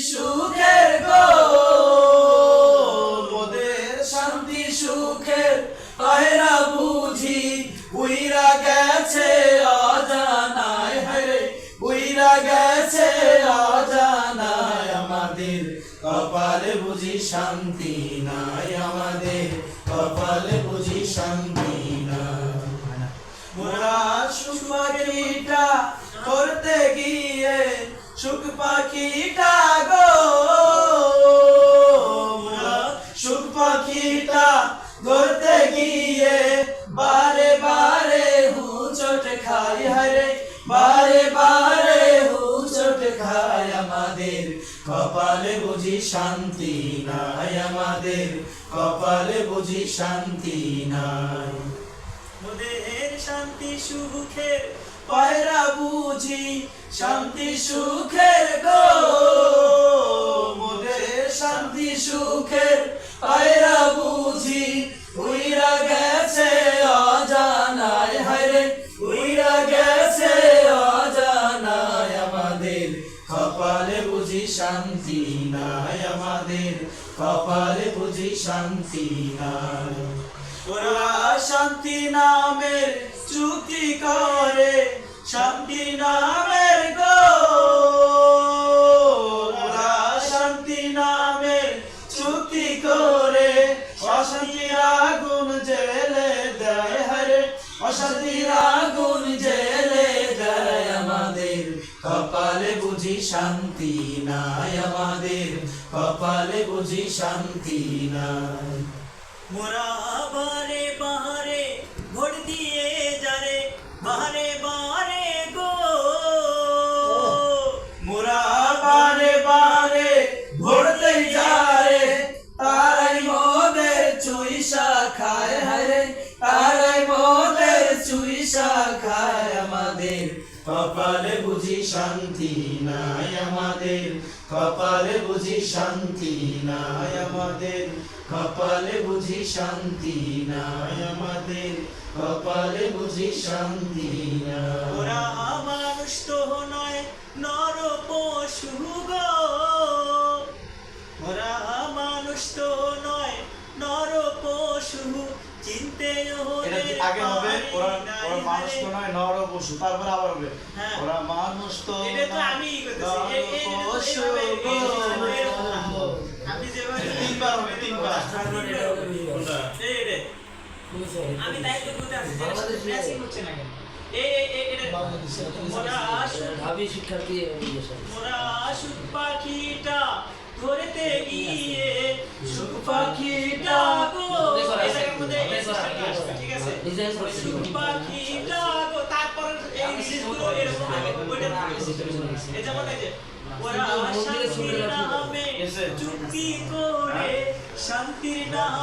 সুখের গো মোদের শান্তি সুখের আয়রা বুঝি উইরা গেছে অজানায় হরে উইরা গেছে অজানায় আমাদের কপালে বুঝি শান্তি নাই আমাদের কপালে বুঝি শান্তি নাই মোরা সুখ পাখিটা করতে গিয়ে সুখ পাখিটা গো মোরা সুখ পাখিটা ধরতে গিয়ে বারে বারে হুঁচট খাই হরে বারে বারে হুঁচট খাই আমাদের কপালে বুঝি শান্তি নাই আমাদের কপালে বুঝি শান্তি নাই মোদের শান্তি সুখের পায়রা বুঝি শান্তি সুখের গো মোদের শান্তি সুখের পায়রা বুঝি উইরা গেছে অজানায় হরে উইরা গেছে অজানায় আমাদের কপালে বুঝি শান্তি নাই আমাদের কপালে বুঝি শান্তি নাই ওরা শান্তি নামের চুক্তি করে শান্তি নামের গো ওরা শান্তি নামের চুক্তি করে অশান্তির আগুন জেলে দেয় হরে অশান্তির আগুন জেলে দেয় আমাদের কপালে বুঝি শান্তি নাই আমাদের কপালে বুঝি শান্তি নাই মোরা বারে বারে ভোট দিয়ে যারে বারে বারে গো মোরা বারে বারে ভোট দিয়ে যারে তারাই মোদের চুইসা খায় হরে তারাই মোদের চুইসা খায় আমাদের কপালে বুঝি শান্তি নাই আমাদের কপালে বুঝি শান্তি নাই আমাদের কপালে বুঝি শান্তি নাই আমাদের কপালে বুঝি শান্তি নাই ওরা মানুষ তো নয় নর পশু গো ওরা মানুষ তো নয় নর পশু চিনতে আগে হবে ওরা মানুষ তো নয় নর পশু তারপরে আবার হবে ওরা মানুষ তো আমি তিনবার হবে তিনবার আমি তাই তো বলতে আছি যে ম্যাচিং হচ্ছে না কেন ঢাবি শিক্ষার্থী মোরা সুখ পাখিটা ধরতে গিয়ে সুখ পাখিটা গো ঠিক আছে সুখ পাখিটা গো তারপর এই জিনিসগুলো এরকম এই যেমন এই যে ওরা শান্তির নামে চুক্তি করে শান্তির নামে